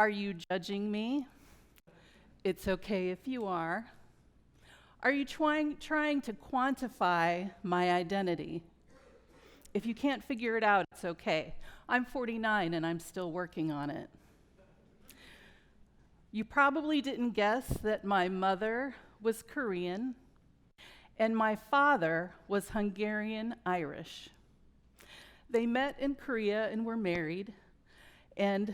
Are you judging me? It's okay if you are. Are you trying to quantify my identity? If you can't figure it out, it's okay. I'm 49 and I'm still working on it. You probably didn't guess that my mother was Korean and my father was Hungarian Irish. They met in Korea and were married, and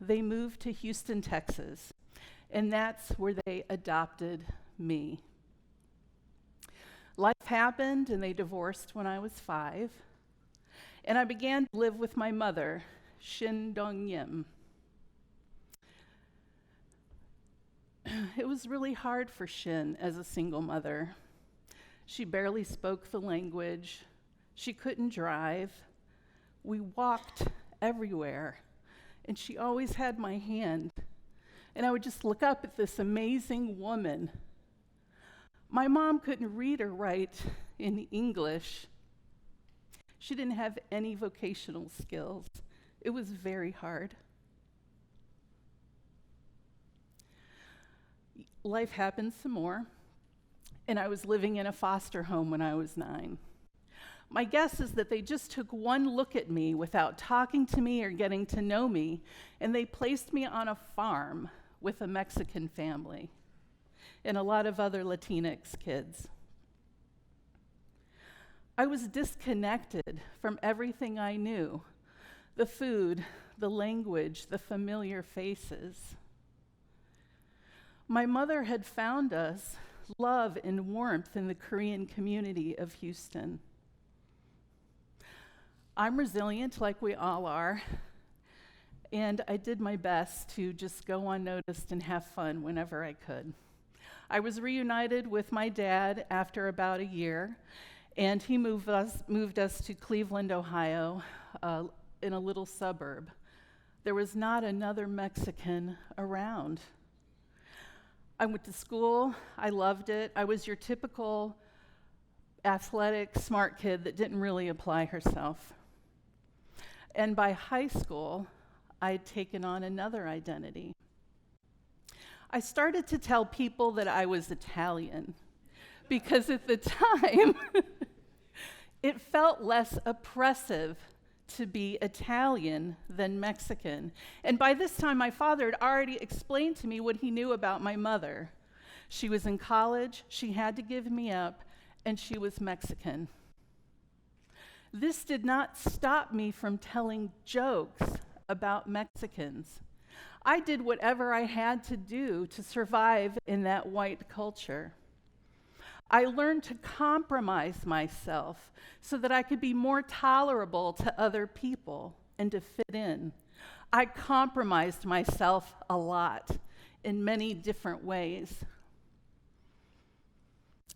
they moved to Houston, Texas, and that's where they adopted me. Life happened and they divorced when I was 5, and I began to live with my mother, Shin Dong-yim. It was really hard for Shin as a single mother. She barely spoke the language. She couldn't drive. We walked everywhere, and she always had my hand. And I would just look up at this amazing woman. My mom couldn't read or write in English. She didn't have any vocational skills. It was very hard. Life happened some more, and I was living in a foster home when I was 9. My guess is that they just took one look at me without talking to me or getting to know me, and they placed me on a farm with a Mexican family and a lot of other Latinx kids. I was disconnected from everything I knew: the food, the language, the familiar faces. My mother had found us love and warmth in the Korean community of Houston. I'm resilient, like we all are, and I did my best to just go unnoticed and have fun whenever I could. I was reunited with my dad after about a year, and he moved us to Cleveland, Ohio, in a little suburb. There was not another Mexican around. I went to school. I loved it. I was your typical athletic, smart kid that didn't really apply herself. And by high school, I'd taken on another identity. I started to tell people that I was Italian because at the time, it felt less oppressive to be Italian than Mexican. And by this time, my father had already explained to me what he knew about my mother. She was in college, she had to give me up, and she was Mexican. This did not stop me from telling jokes about Mexicans. I did whatever I had to do to survive in that white culture. I learned to compromise myself so that I could be more tolerable to other people and to fit in. I compromised myself a lot in many different ways.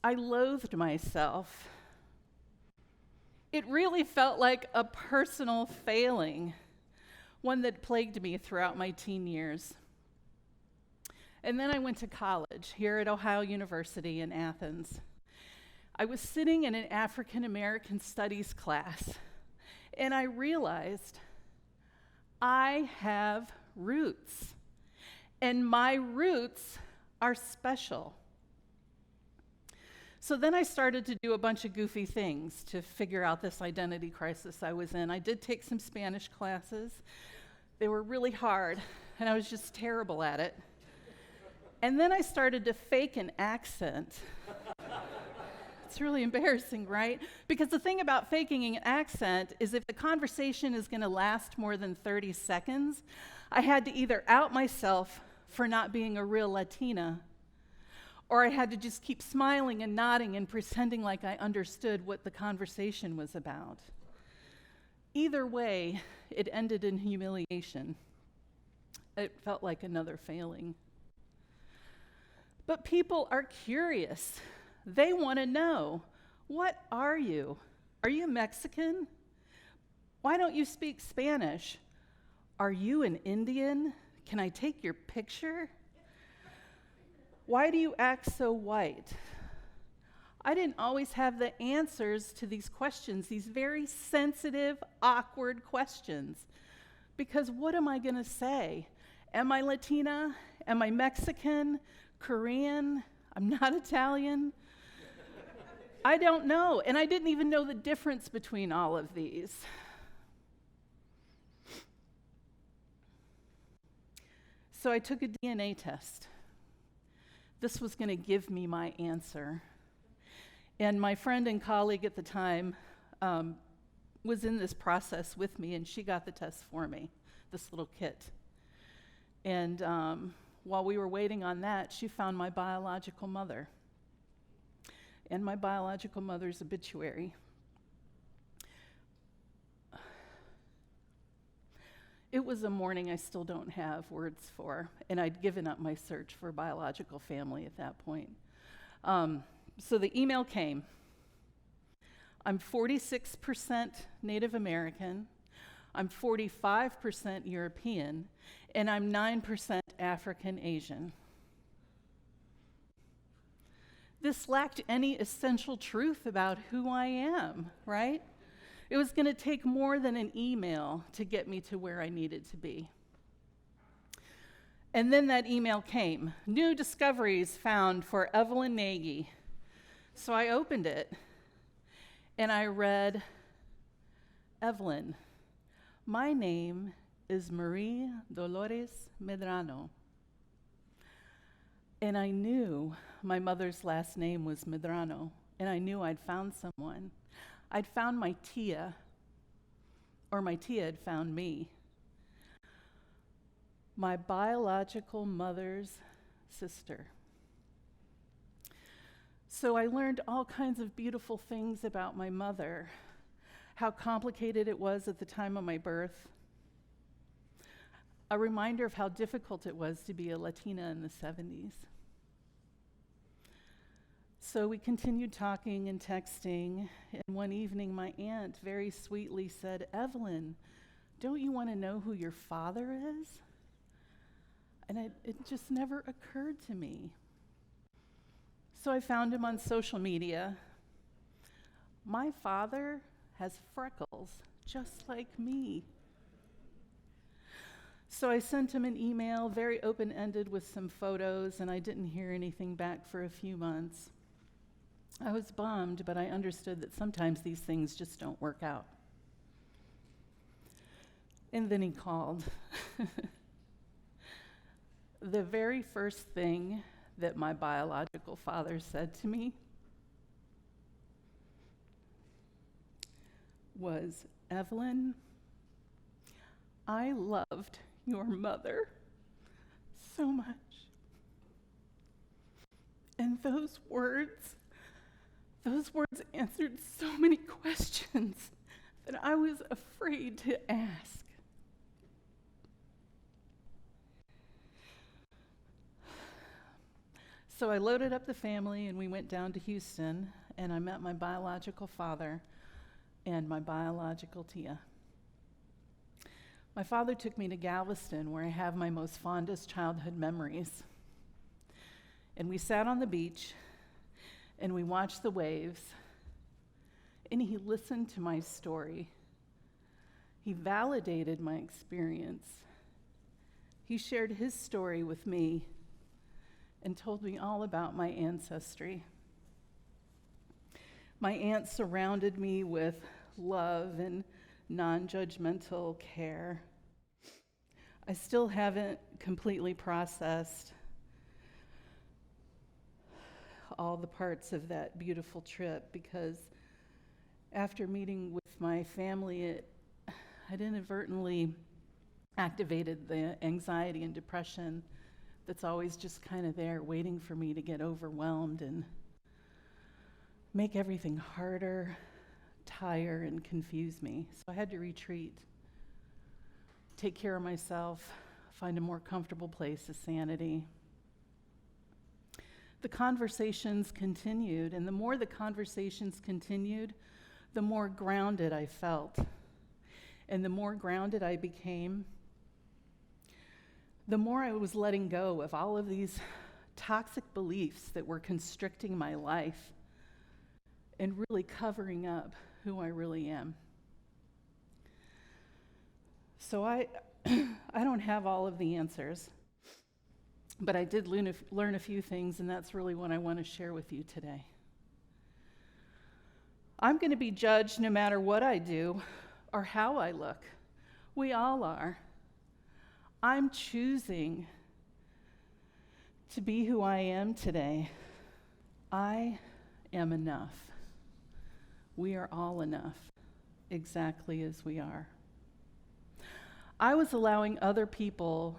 I loathed myself. It really felt like a personal failing, one that plagued me throughout my teen years. And then I went to college here at Ohio University in Athens. I was sitting in an African American studies class, and I realized I have roots, and my roots are special. So then I started to do a bunch of goofy things to figure out this identity crisis I was in. I did take some Spanish classes. They were really hard, and I was just terrible at it. And then I started to fake an accent. It's really embarrassing, right? Because the thing about faking an accent is if the conversation is going to last more than 30 seconds, I had to either out myself for not being a real Latina, or I had to just keep smiling and nodding and pretending like I understood what the conversation was about. Either way, it ended in humiliation. It felt like another failing. But people are curious. They want to know, what are you? Are you Mexican? Why don't you speak Spanish? Are you an Indian? Can I take your picture? Why do you act so white? I didn't always have the answers to these questions, these very sensitive, awkward questions. Because what am I going to say? Am I Latina? Am I Mexican? Korean? I'm not Italian. I don't know, and I didn't even know the difference between all of these. So I took a DNA test. This was going to give me my answer. And my friend and colleague at the time was in this process with me, and she got the test for me, this little kit. And while we were waiting on that, she found my biological mother and my biological mother's obituary. It was a morning I still don't have words for, and I'd given up my search for a biological family at that point. So the email came. I'm 46% Native American, I'm 45% European, and I'm 9% African Asian. This lacked any essential truth about who I am, right? It was going to take more than an email to get me to where I needed to be. And then that email came. New discoveries found for Evelyn Nagy. So I opened it, and I read, Evelyn, my name is Marie Dolores Medrano. And I knew my mother's last name was Medrano, and I knew I'd found someone. I'd found my tia, or my tia had found me. My biological mother's sister. So I learned all kinds of beautiful things about my mother, how complicated it was at the time of my birth, a reminder of how difficult it was to be a Latina in the 70s. So we continued talking and texting, and one evening my aunt very sweetly said, Evelyn, don't you want to know who your father is? And it just never occurred to me. So I found him on social media. My father has freckles, just like me. So I sent him an email, very open-ended with some photos, and I didn't hear anything back for a few months. I was bummed, but I understood that sometimes these things just don't work out. And then he called. The very first thing that my biological father said to me was, Evelyn, I loved your mother so much. And those words answered so many questions that I was afraid to ask. So I loaded up the family and we went down to Houston, and I met my biological father and my biological tia. My father took me to Galveston, where I have my most fondest childhood memories. And we sat on the beach and we watched the waves, and he listened to my story. He validated my experience. He shared his story with me and told me all about my ancestry. My aunt surrounded me with love and non-judgmental care. I still haven't completely processed all the parts of that beautiful trip, because after meeting with my family, I'd inadvertently activated the anxiety and depression that's always just kind of there waiting for me to get overwhelmed and make everything harder, tire, and confuse me. So I had to retreat, take care of myself, find a more comfortable place of sanity. The conversations continued, and the more the conversations continued, the more grounded I felt. And the more grounded I became, the more I was letting go of all of these toxic beliefs that were constricting my life and really covering up who I really am. So I I don't have all of the answers, but I did learn a few things, and that's really what I want to share with you today. I'm going to be judged no matter what I do or how I look. We all are. I'm choosing to be who I am today. I am enough. We are all enough, exactly as we are. I was allowing other people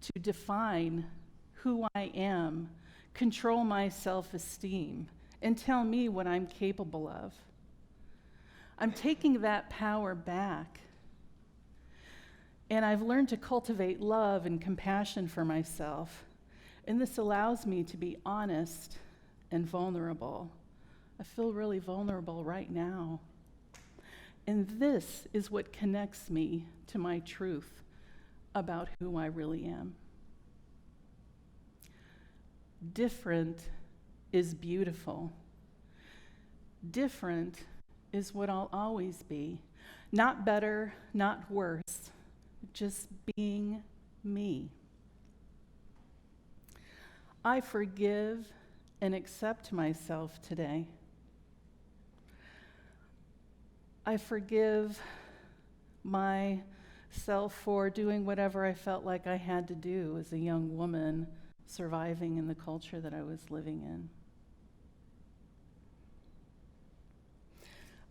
to define who I am, control my self-esteem, and tell me what I'm capable of. I'm taking that power back. And I've learned to cultivate love and compassion for myself. And this allows me to be honest and vulnerable. I feel really vulnerable right now. And this is what connects me to my truth about who I really am. Different is beautiful. Different is what I'll always be. Not better, not worse, just being me. I forgive and accept myself today. I forgive myself for doing whatever I felt like I had to do as a young woman surviving in the culture that I was living in.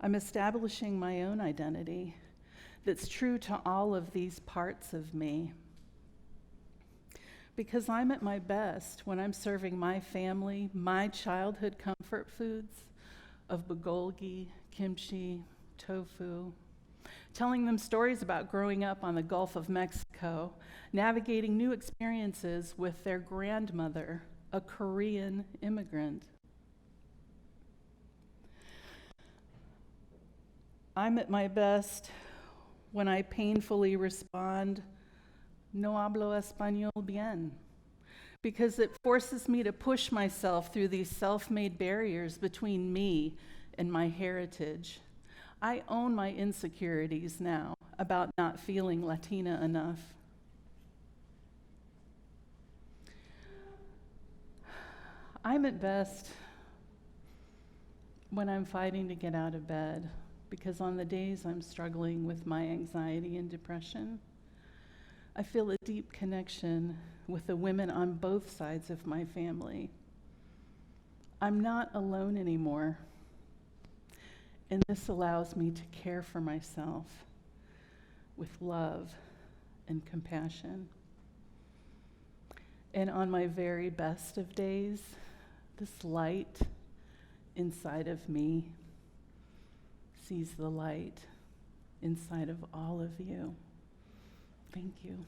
I'm establishing my own identity that's true to all of these parts of me. Because I'm at my best when I'm serving my family my childhood comfort foods of bulgogi, kimchi, tofu, telling them stories about growing up on the Gulf of Mexico, navigating new experiences with their grandmother, a Korean immigrant. I'm at my best when I painfully respond, "No hablo español bien," because it forces me to push myself through these self-made barriers between me and my heritage. I own my insecurities now about not feeling Latina enough. I'm at best when I'm fighting to get out of bed, because on the days I'm struggling with my anxiety and depression, I feel a deep connection with the women on both sides of my family. I'm not alone anymore, and this allows me to care for myself with love and compassion. And on my very best of days, this light inside of me sees the light inside of all of you. Thank you.